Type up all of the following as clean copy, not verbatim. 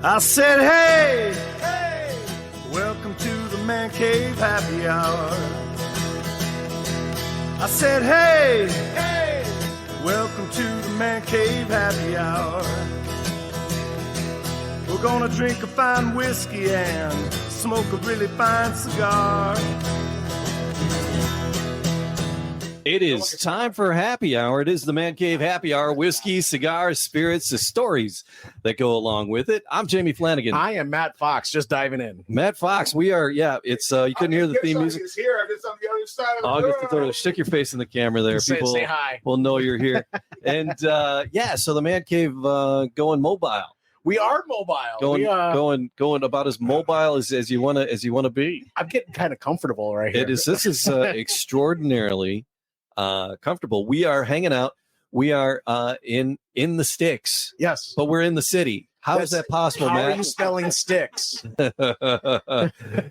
I said, hey, hey, welcome to the Man Cave Happy Hour. I said, hey, hey, welcome to the Man Cave Happy Hour. We're gonna drink a fine whiskey and smoke a really fine cigar. It is time for happy hour. It is the Man Cave Happy Hour. Whiskey, cigars, spirits, the stories that go along with it. I'm Jamie Flanagan. I am Matt Fox, just diving in. Matt Fox, we are, it's, you couldn't hear the theme music. Is here. It's on the other side of the August, room. stick your face in the camera there. Say People hi. will know you're here. And, so the Man Cave going mobile. We are mobile. Going about as mobile as you want to be. I'm getting kind of comfortable right here. This is extraordinarily comfortable. We are hanging out. We are in the sticks. Yes, but we're in the city. How is that possible, Matt? Matt? How are you spelling sticks?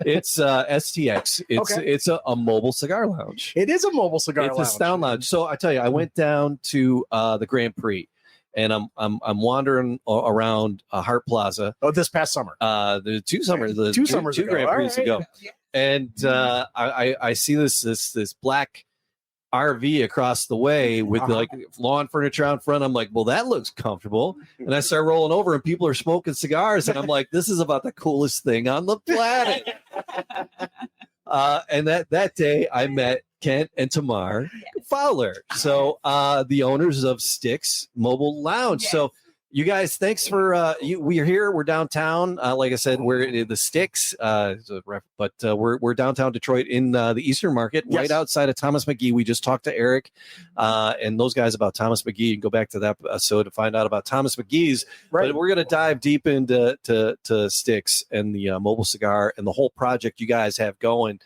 It's STX. It's a mobile cigar lounge. It is a mobile cigar lounge. It's a sound lounge. So I tell you, I went down to the Grand Prix, and I'm wandering around Hart Plaza. Oh, this past summer. The two summers ago. Grand Prix ago, and I see this black RV across the way with like lawn furniture out front. I'm like, well, that looks comfortable. And I start rolling over and people are smoking cigars. And I'm like, this is about the coolest thing on the planet. And that day I met Kent and Tamar Fowler. So the owners of STX Mobile Lounge. Yes. So you guys, thanks for we are here. We're downtown. Like I said, we're in the Sticks, but we're downtown Detroit in the Eastern Market, right outside of Thomas McGee. We just talked to Eric and those guys about Thomas McGee. You can go back to that episode to find out about Thomas McGee's. Right. But we're going to dive deep into to Sticks and the mobile cigar and the whole project you guys have going.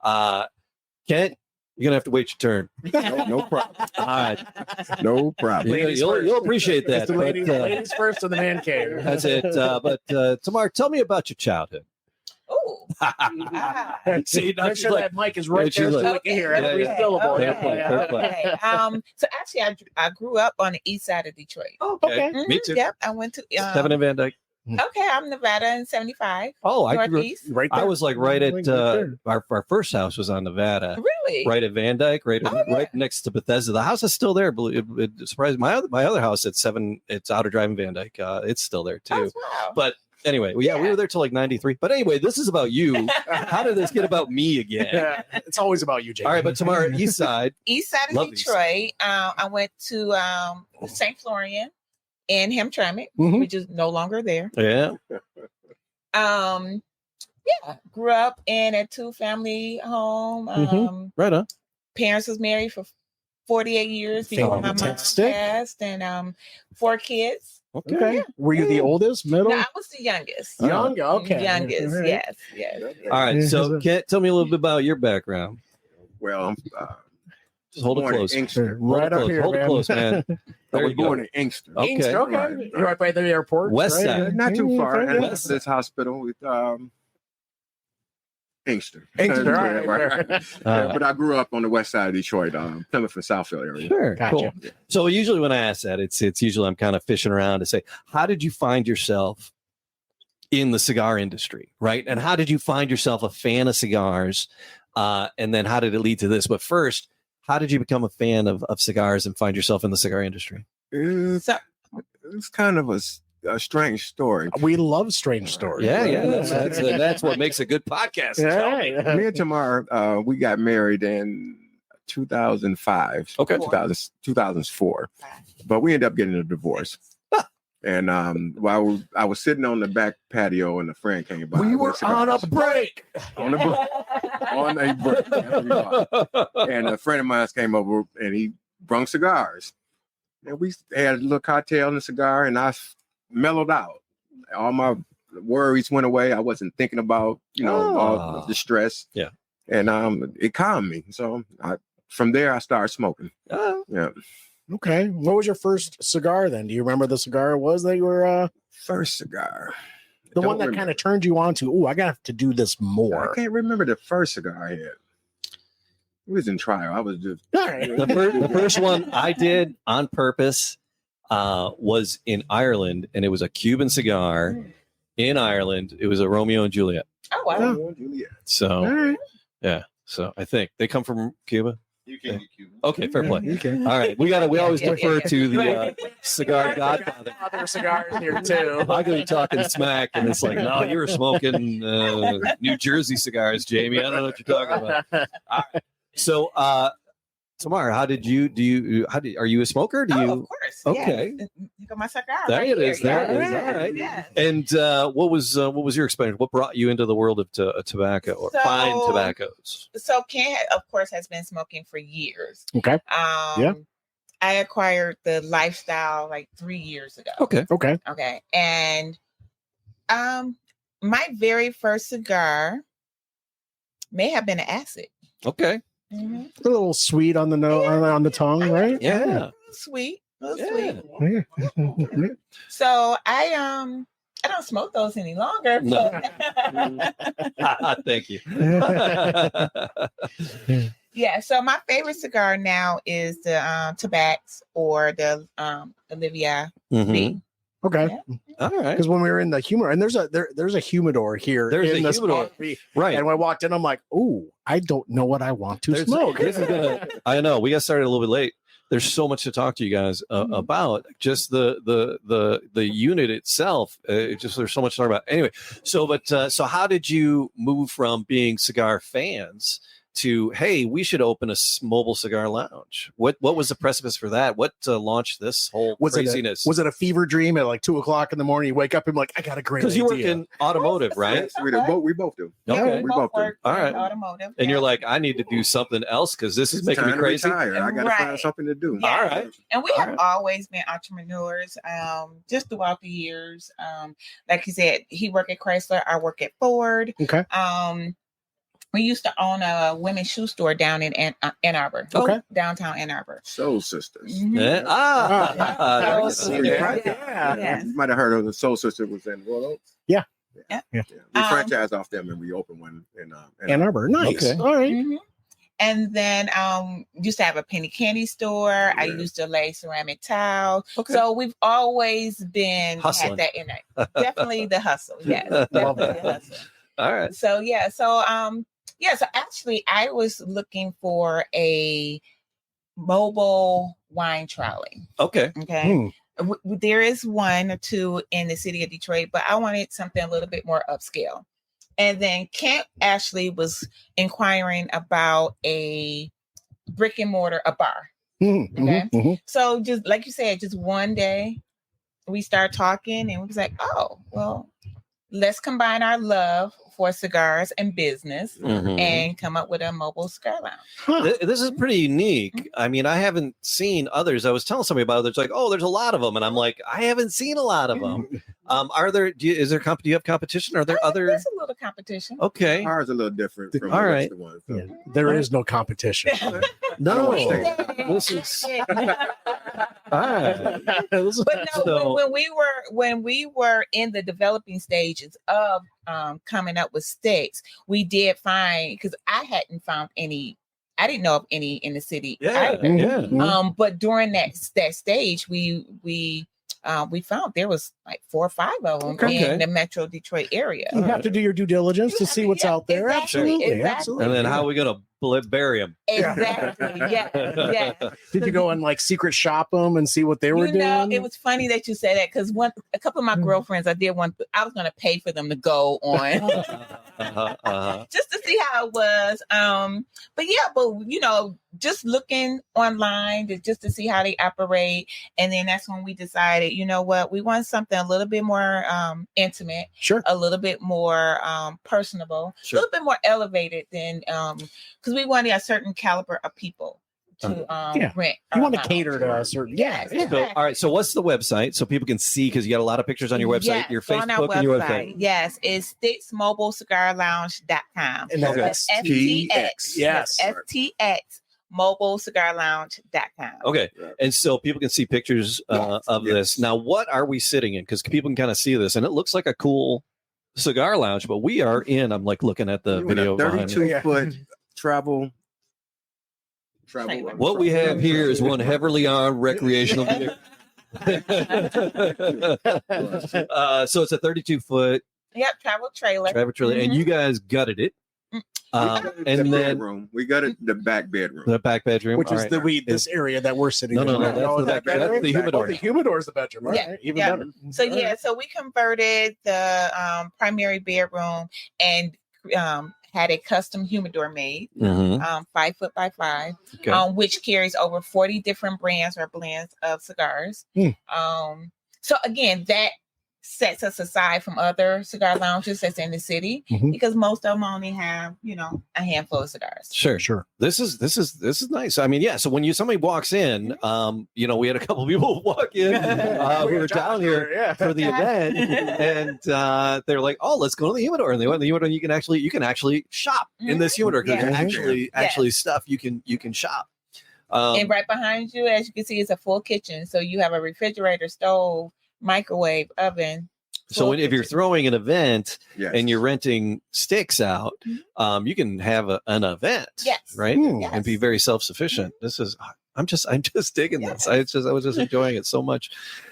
Kent, you're gonna have to wait your turn. No problem. All right, no problem. You'll appreciate that. Ladies first in the Man Cave. That's it. But Tamar, tell me about your childhood. Oh, see, make sure that mic is right there so we can hear every syllable. Okay. So actually, I grew up on the east side of Detroit. Oh, okay. Mm-hmm. Me too. Yep, I went to 7 in Van Dyke. Okay, I'm Nevada in 75. Oh, Northeast. Right there. I was like right at our first house was on Nevada. Really? Right at Van Dyke, right next to Bethesda. The house is still there. It surprised my other house at 7. It's Outer Drive in Van Dyke. It's still there too. Wow. But anyway, we were there till like 93. But anyway, this is about you. How did this get about me again? Yeah, it's always about you, Jake. All right, but Tamar, East Side. East Side of Detroit. I went to St. Florian in Hamtramck, which is no longer there. Yeah. Grew up in a 2-family home. Right on. Parents was married for 48 years before my mom passed, and 4 kids. Okay. Yeah. Were you the oldest, middle? No, I was the youngest. Youngest, yes. All right, so tell me a little bit about your background. Well, just hold it close. Right up here, hold it close, man. I was born in Inkster. Okay. Right. Right by the airport. West side. Not too far. And this hospital with Inkster. Right. But I grew up on the west side of Detroit, Plymouth and Southfield area. Sure. Gotcha. Cool. So usually when I ask that, it's usually I'm kind of fishing around to say, how did you find yourself in the cigar industry, right? And how did you find yourself a fan of cigars? And then how did it lead to this? But first, how did you become a fan of cigars and find yourself in the cigar industry? It's kind of a strange story. We love strange stories. Yeah. That's what makes a good podcast. Yeah. Me and Tamar, we got married in 2005. Okay. 2004. But we ended up getting a divorce. And while I was sitting on the back patio and a friend came by. We were on a break. On a break. And a friend of mine came over and he brung cigars. And we had a little cocktail and a cigar and I mellowed out. All my worries went away. I wasn't thinking about, all the stress. Yeah. And it calmed me. So from there I started smoking. Yeah. Okay. What was your first cigar then? Do you remember the cigar it was that you were first cigar? The one that kind of turned you on to, I got to do this more. I can't remember the first cigar I had. It was in trial. I was just the first one I did on purpose was in Ireland, and it was a Cuban cigar. in Ireland. It was a Romeo and Juliet. Oh wow. Romeo and Juliet. So All right. yeah. So I think they come from Cuba. You can get Cuban. Okay, fair play. Okay. All right, we always Yeah, defer yeah. to the cigar godfather. Other cigars here too. I'm going to be talking smack, and it's like, no, you were smoking New Jersey cigars, Jamie. I don't know what you're talking about. All right. So, Tamar, how did you are you a smoker? Do you? Of course. Okay. Yes. You got my cigar. There right it is. here. There it is. Yes. All right. Yes. And what was your experience? What brought you into the world of tobacco or So- fine tobaccos? So Ken, of course, has been smoking for years. Okay. Yeah. I acquired the lifestyle like 3 years ago. Okay. Okay. Okay. And my very first cigar may have been an acid. Okay. Mm-hmm. A little sweet on the on the tongue, right? Yeah. Sweet. A little Yeah. sweet. Yeah. So I don't smoke those any longer. No. But Thank you. yeah, so my favorite cigar now is the Tabax or the Olivia Mhm. B. Okay. All right. Because when we were in the humidor, and there's a humidor here. There's in a this humidor. coffee, Right. and when I walked in, I'm like, "Ooh, I don't know what I want to There's- smoke." this is gonna- I know we got started a little bit late. There's so much to talk to you guys about. Just the unit itself. Just there's so much to talk about. Anyway, so how did you move from being cigar fans to, hey, we should open a mobile cigar lounge? What was the precipice for that? What launched this whole craziness? Was it a fever dream at like 2:00 in the morning? You wake up and like, I got a great Because idea. you work in automotive, right? Yes, we both do. Yeah, Okay. We both do. work All in right. automotive. And yeah. you're like, I need to do something else because this is It's making me time to crazy. retire. I gotta find Right. something to do. Yeah. All right. And we All have right. always been entrepreneurs, just throughout the years. Like you said, he worked at Chrysler, I work at Ford. Okay. We used to own a women's shoe store down in Ann Arbor. Okay. Downtown Ann Arbor. Soul Sisters. Mhm. Yeah. Ah. There we go. Yeah. Yes. You might have heard of the Soul Sister was in Royal Oaks. Yeah. Yeah. We Um, franchised off them and we opened one in Ann Arbor. Nice. Okay. All right. Mhm. And then used to have a penny candy store. I Yeah. used to lay ceramic tile. Okay. So we've always been Hustling. had that in it. Definitely the hustle. Yes. Definitely the hustle. All right. So yeah. So so actually I was looking for a mobile wine trolley. Okay. Okay. Hmm. There is one or two in the city of Detroit, but I wanted something a little bit more upscale. And then Kent actually was inquiring about a brick and mortar, a bar. Mhm, Okay. mhm. So just like you said, just one day we start talking and we was like, oh, well, let's combine our love for cigars and business Mhm. and come up with a mobile cigar lounge. Huh. This is pretty unique. I mean, I haven't seen others. I was telling somebody about it. It's like, oh, there's a lot of them, and I'm like, I haven't seen a lot of them. Are there? Do you have competition? Are there other? There's a little competition. Okay, Ours a little different from All the right. rest of the ones. So. Yeah. There is no competition. no, We this is all right. But no, So- when we were in the developing stages of coming up with sticks, we did find, because I hadn't found any. I didn't know of any in the city. Yeah, either. yeah. But during that stage, we found there was like 4 or 5 of them Okay. in the Metro Detroit area. You have to do your due diligence to see what's out there. Exactly, Absolutely. exactly. Absolutely. And then how are we gonna bury them? Exactly. Yeah. Did you go and like secret shop them and see what they were You know, doing? it was funny that you said that because a couple of my girlfriends, I was going to pay for them to go on just to see how it was. But you know, just looking online just to see how they operate, and then that's when we decided, you know what, we want something a little bit more intimate, Sure. a little bit more personable, Sure. a little bit more elevated than because we wanted a certain caliber of people to Yeah. rent. You our want to lounge. cater to a certain. Yes. Yeah. So, all right. So, what's the website so people can see? Because you got a lot of pictures on your website, Yes, your on our Facebook, and your website. Yes, it's STXMobileCigarLounge.com. And that's STX. Yes. STX MobileCigarLounge.com. Okay. Right. And so people can see pictures of this. Yes. Now, what are we sitting in? Because people can kind of see this, and it looks like a cool cigar lounge, but we are in. I'm like looking at the You in video a behind me. 32-foot travel. What we have here is one heavily armed recreational vehicle. So it's a 32-foot Yep, travel trailer. And you guys gutted it. And then bedroom. We got it the back bedroom. the back bedroom, which all is right. this area that we're sitting in. No, that's the humidor. Oh, the humidor is the bedroom. All Yeah, right, even yeah. better. So All right. so we converted the primary bedroom and had a custom humidor made, Mhm. 5 foot by 5, Okay. which carries over 40 different brands or blends of cigars. So again, that sets us aside from other cigar lounges that's in the city because most of them only have, a handful of cigars. Sure. This is nice. I mean, yeah. So when somebody walks in, we had a couple people walk in. We were down here for the event, and they're like, "Oh, let's go to the humidor." And they went to the humidor. And you can actually shop in this humidor because there's actually stuff you can shop. And right behind you, as you can see, is a full kitchen. So you have a refrigerator, stove, microwave, oven. So if you're throwing an event and you're renting sticks out, Mm-hmm. you can have an event, right? Yes. And be very self-sufficient. This is I'm just digging this. I was just enjoying it so much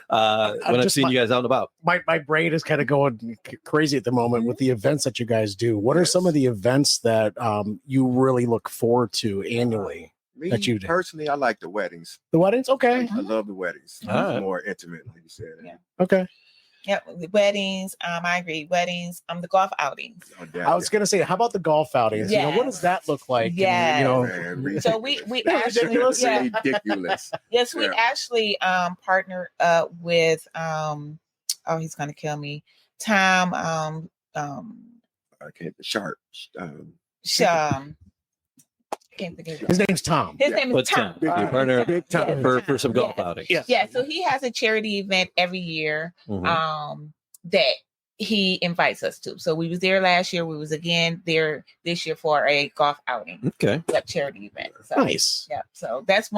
when I've seen you guys out and about. My brain is kind of going crazy at the moment with the events that you guys do. What are some of the events that you really look forward to annually? Me, that you do? personally, I like the weddings. The weddings? Okay. I love the weddings. All right. More intimate, like you said. Yeah. Okay. Yep, the weddings. I agree. Weddings. The golf outings. I was gonna say, how about the golf outings? Yes. What does that look like? Yes. And, So we actually ridiculous. Yes, we actually partnered up with he's gonna kill me. Tom I can't sharp. Can't think of his name's Tom. His name is Tom. You partner Big time. for some golf outings. Yeah, so he has a charity event every year Mhm. that he invites us to. So we was there last year. We was again there this year for a golf outing. Okay. Yep, charity event. So, Nice. Yeah. So that's the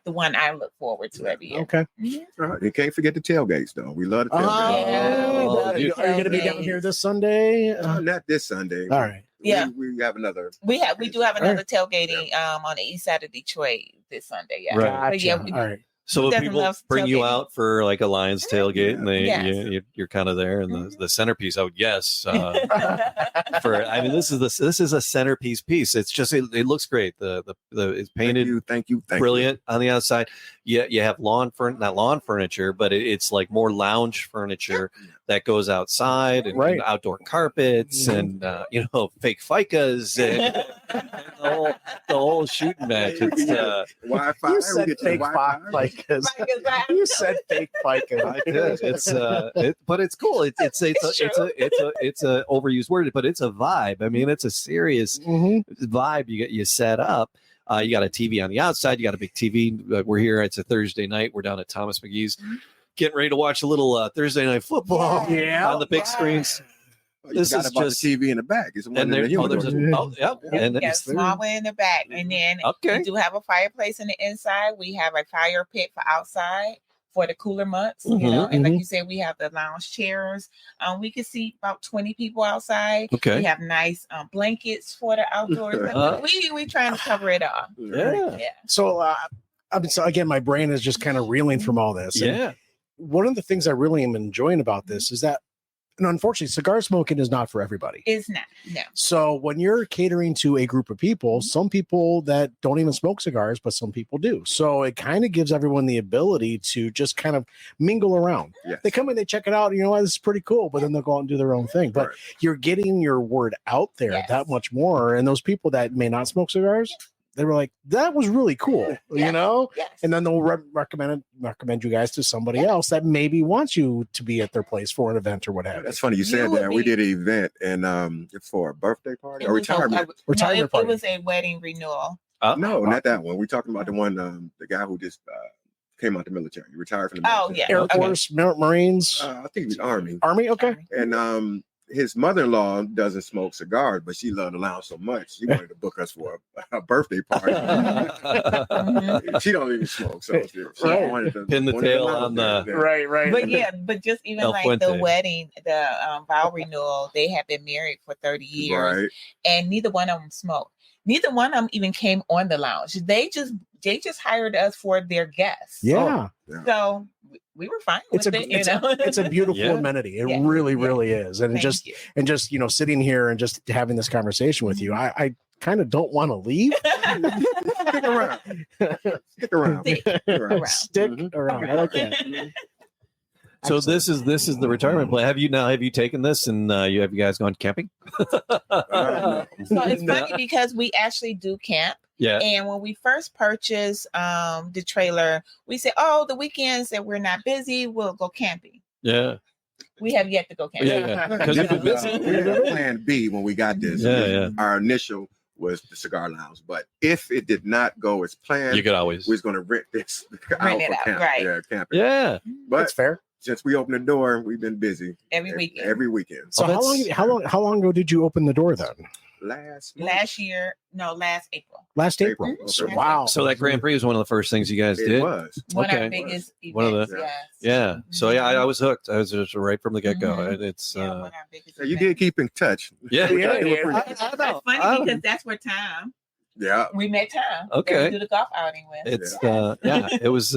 one I look forward to every year. Okay. You can't forget the tailgates, though. We love the tailgates. Are you going to be down here this Sunday? Not this Sunday. All right. Yeah. We have another. We do have another tailgating on the east side of Detroit this Sunday. Yeah. Right. But yeah, All right. So if doesn't people love bring you tailgating. out for like a Lions tailgate and you're kind of there, and the centerpiece, I would guess. This is a centerpiece piece. It's just it looks great. The it's painted. Thank you. Brilliant on the outside. You have not lawn furniture, but it's like more lounge furniture that goes outside and outdoor carpets and fake ficas and the whole shooting match. It's Wi-Fi. You said fake ficas. You said fake ficas. I did. It's but it's cool. It's a overused word, but it's a vibe. I mean, it's a serious vibe you set up. You got a TV on the outside. You got a big TV. We're here. It's a Thursday night. We're down at Thomas McGee's, getting ready to watch a little Thursday night football on the big screens. This is just the TV in the back. It's one and there's and a small one in the back, and then we do have a fireplace in the inside. We have a fire pit for outside for the cooler months, and like you said, we have the lounge chairs. We can seat about 20 people outside. Okay. We have nice blankets for the outdoors. We trying to cover it all. Yeah. So, so again, my brain is just kind of reeling from all this. And one of the things I really am enjoying about this is that, and unfortunately, cigar smoking is not for everybody. It's not. No. So when you're catering to a group of people, some people that don't even smoke cigars, but some people do. So it kind of gives everyone the ability to just kind of mingle around. Yes. They come in, they check it out. You know what? This is pretty cool. But then they'll go out and do their own thing. But you're getting your word out there that much more. And those people that may not smoke cigars, they were like, that was really cool, Yes. And then they'll recommend you guys to somebody else that maybe wants you to be at their place for an event or what have you. That's funny you said that. We did an event and for a birthday party or retirement. It was a wedding renewal. No, not that one. We're talking about the one, the guy who just came out the military. He retired from the military. Air Force, Marines. I think it was Army. Army, okay. And his mother-in-law doesn't smoke cigars, but she loved the lounge so much she wanted to book us for a birthday party. She don't even smoke, so she wanted to pin the tail on the right. But just even El like Fuente. the wedding, the vow renewal, they have been married for 30 years, and neither one of them smoked. Neither one of them even came on the lounge. They just hired us for their guests. Yeah. So we were fine It's with a it. it's a beautiful Yeah. amenity. It Yeah. really, Yeah. really is. And Thank just you. you know, sitting here and just having this conversation with you, I kind of don't want to leave. Stick around. Stick around. Stick around. Stick Mhm. around. I like that. So this is the retirement plan. Have you taken this and have you guys gone camping? No. So it's funny because we actually do camp. Yeah. And when we first purchased the trailer, we said, "Oh, the weekends that we're not busy, we'll go camping." Yeah. We have yet to go camping. Yeah. Because you've been busy. We had a plan B when we got this. Yeah. Our initial was the cigar lounge, but if it did not go as planned, You could always. we was going to rent this out Rent it for out, camp. right. Yeah, camping. Yeah. But That's fair. since we opened the door, we've been busy Every weekend. Every weekend. So Oh, how long ago did you open the door then? Last Last April. Last April. April. So, Okay. wow. So that Grand Prix was one of the first things you guys it did. was. One of Okay. our biggest events. One of the- yes. Yeah. So yeah, I was hooked. I was just right from the get go. Mhm. It's Yeah, one of our biggest So you events. did keep in touch. yeah. Yeah, I yeah. know. It's funny because that's where we met Tom. Okay. That we do the golf outing with. It's it was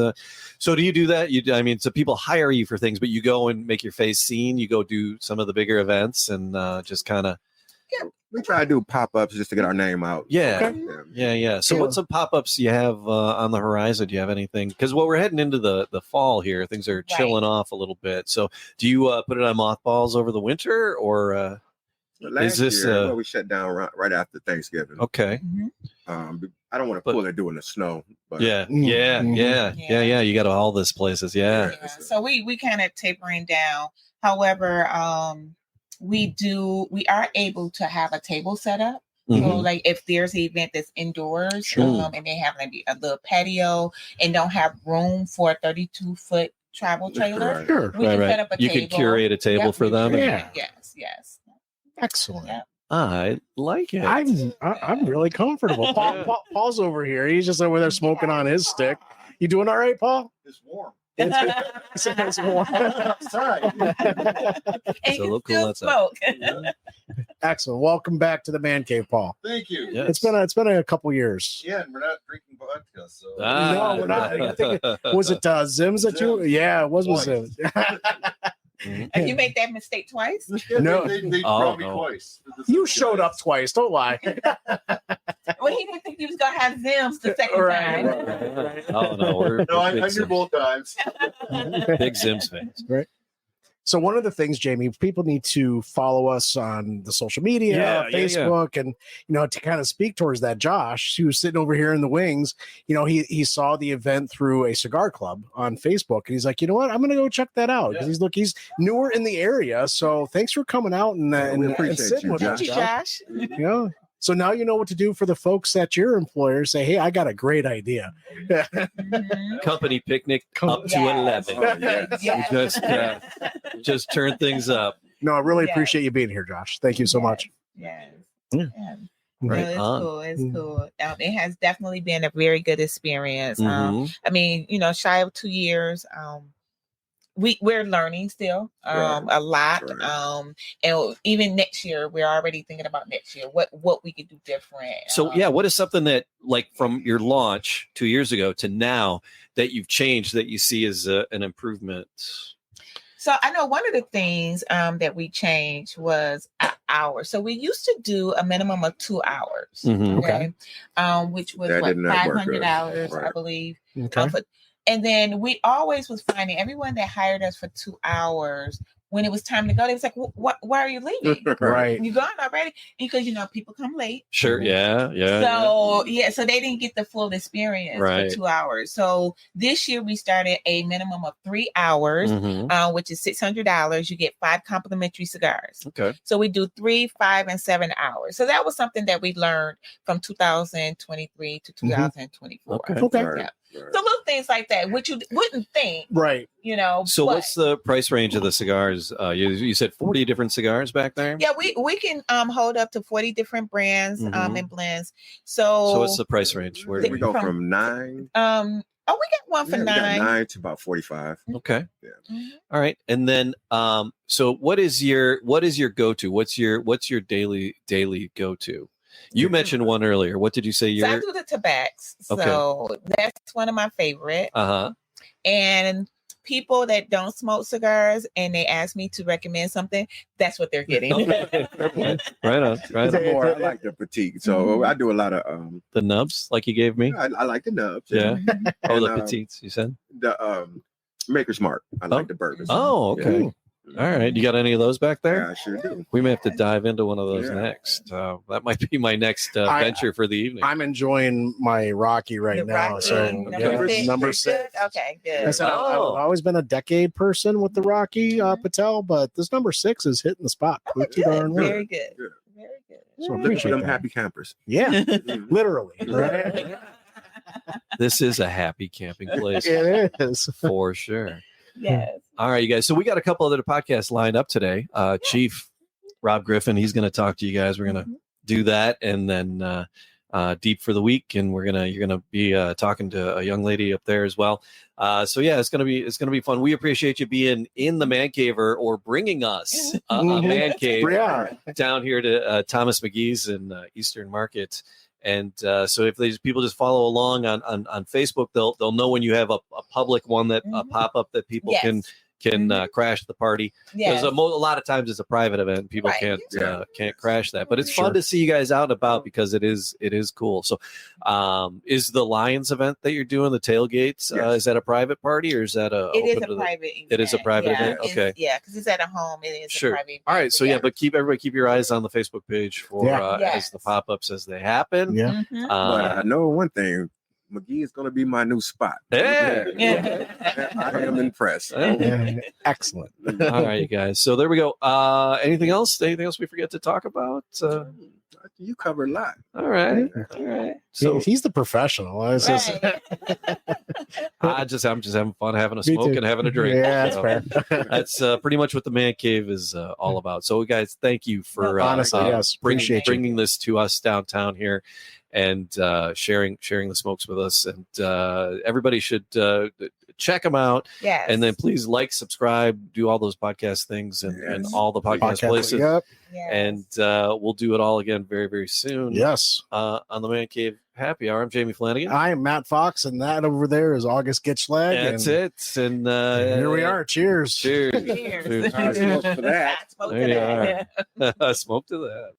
so do you do that? I mean, so people hire you for things, but you go and make your face seen, you go do some of the bigger events and just kind of We try to do pop-ups just to get our name out. yeah. Okay. Yeah. So Yeah. what's some pop-ups you have on the horizon? Do you have anything? Because we're heading into the fall here, things are chilling off a little bit. So do you put it on mothballs over the winter or But last Is this, year, we shut down right after Thanksgiving. okay? I don't want to pull it doing the snow, but Yeah. Mhm. Yeah. You got all this places. Yeah. Yeah. So we kind of tapering down. However, we are able to have a table set up. So Mhm. like if there's an event that's indoors, Sure. and they have maybe a little patio and don't have room for a 32-foot travel trailer, Right. Sure. we can Right. set up a You table. could curate a table Yep, for we them. curate Yeah. it. Yes. Excellent. Yeah. I like it. I'm really comfortable. Paul's over here. He's just over there smoking on his stick. You doing all right, Paul? It's warm. It's warm. And It's a little you cool still outside. smoke. Excellent. Welcome back to the Man Cave, Paul. Thank you. Yeah. It's been a couple years. Yeah, and we're not drinking vodka, so No, we're not. I think Was it Zims that you? Yeah, it was with Twice. Zims. Have you made that mistake twice? Yeah, No. they Oh, brought me no. twice. You showed up twice. Don't lie. Well, he didn't think he was gonna have Zims the second Right. time. Oh no, we're No, I big, knew Zims, both times. big Zims fans. So one of the things, Jamie, people need to follow us on the social media, Yeah, yeah, Facebook, and to kind of speak towards that. Josh, who's sitting over here in the wings, he saw the event through a cigar club on Facebook, and he's like, you know what, I'm going to go check that out because he's newer in the area. So thanks for coming out and we appreciate sitting you, with us, Thank you, Josh. Josh. So now you know what to do for the folks at your employer. Say, hey, I got a great idea. Mhm. Company picnic up to Yes. 11. Oh, yes. Yes. Just turn things up. No, I really Yeah. appreciate you being here, Josh. Thank you so much. Yes. Yeah. Yeah. Right No, it's on. cool. It's Mm. cool. It has definitely been a very good experience. Mhm. I mean, shy of 2 years. We're learning still a lot. Right. And even next year, we're already thinking about next year what we could do different. So yeah, what is something that like from your launch 2 years ago to now that you've changed that you see as an improvement? So I know one of the things that we changed was an hour. So we used to do a minimum of 2 hours, Mhm. okay, which was That did not work $500, I right. believe. Okay. And then we always was finding everyone that hired us for 2 hours. When it was time to go, they was like, "Why are you leaving? Right. You gone already?" Because people come late. Sure. Yeah. So they didn't get the full experience Right. for 2 hours. So this year we started a minimum of 3 hours, Mhm. which is $600. You get 5 complimentary cigars. Okay. So we do 3, 5, and 7 hours. So that was something that we learned from 2023 to 2024. Okay. Okay. Right. Yeah. Right. So little things like that, which you wouldn't think, Right. So but- what's the price range of the cigars? You said 40 different cigars back there? Yeah, we can hold up to 40 different brands Mhm. and blends. So So what's the price range? Where do We we go From- from 9. we got one for We got 9. 9 to about 45. Okay. Mhm. All right. And then so what is your go-to? What's your daily go-to? You mentioned one earlier. What did you say So I your do the tabacs. Okay. So that's one of my favorite. uh-huh. And people that don't smoke cigars and they ask me to recommend something, that's what they're getting. Okay. Right on. Right on. More, I like the petite, so I do a lot of The nubs, like you gave me. I like the nubs. Yeah. Oh, the And, petites, you said. The Maker's Mark. I like the bourbons. Oh, okay. Yeah. All right. You got any of those back there? Yeah, I sure do. We may have to dive into one of those Yeah. next. That might be my next venture for the evening. I'm enjoying my Rocky right The now. Rocky, So number six. six. Okay, I good. said I've always been a decade person with the Rocky Patel, but this number 6 is hitting the spot. Pretty darn well. Very good. Good. Very good. So Look for appreciate them that. happy campers. Yeah, Mhm. literally. Right? This is a happy camping place It is. for sure. Yes. All right, you guys. So we got a couple other podcasts lined up today. Chief Rob Griffin, he's going to talk to you guys. We're going to do that, and then Deep for the Week, and you're gonna be talking to a young lady up there as well. So yeah, it's gonna be fun. We appreciate you being in the man cave or bringing us a man cave Yeah. down here to Thomas McGee's in Eastern Market. And so if people just follow along on Facebook, they'll know when you have a public one that pop up that people can crash the party. Yes. Because a lot of times it's a private event, people Right. can't crash that. But it's Sure. fun to see you guys out and about because it is cool. So, is the Lions event that you're doing, the tailgates, Yes. is that a private party or is that It is a private event. It is a private event? It's- Okay. Yeah, because it's at a home. It is Sure. a private event. All right, so yeah, but keep your eyes on the Facebook page for Yeah. Yes. as the pop-ups as they happen. Yeah. Mhm. But I know one thing. McGee is going to be my new spot. Hey! Yeah. I am impressed. Yeah. Excellent. All right, you guys. So there we go. Anything else? Anything else we forget to talk about? You covered a lot. All right. So He's the professional. It's just- Right. I'm just having fun, having a Me smoke too. and having a drink. Yeah, that's So fair. that's pretty much what the man cave is all about. So guys, thank you for Honestly, yes. Appreciate you. bringing this to us downtown here and sharing the smokes with us. And everybody should check them out. Yes. And then please like, subscribe, do all those podcast things and Yes. all the podcast places. Yep. Yes. And we'll do it all again very, very soon. Yes. On the Man Cave Happy Hour. I'm Jamie Flanagan. I am Matt Fox, and that over there is August Gitschlag. That's and it. And Here we are. Cheers. Cheers. Cheers. I smoke for that. Smoke There to you that. Smoke to that.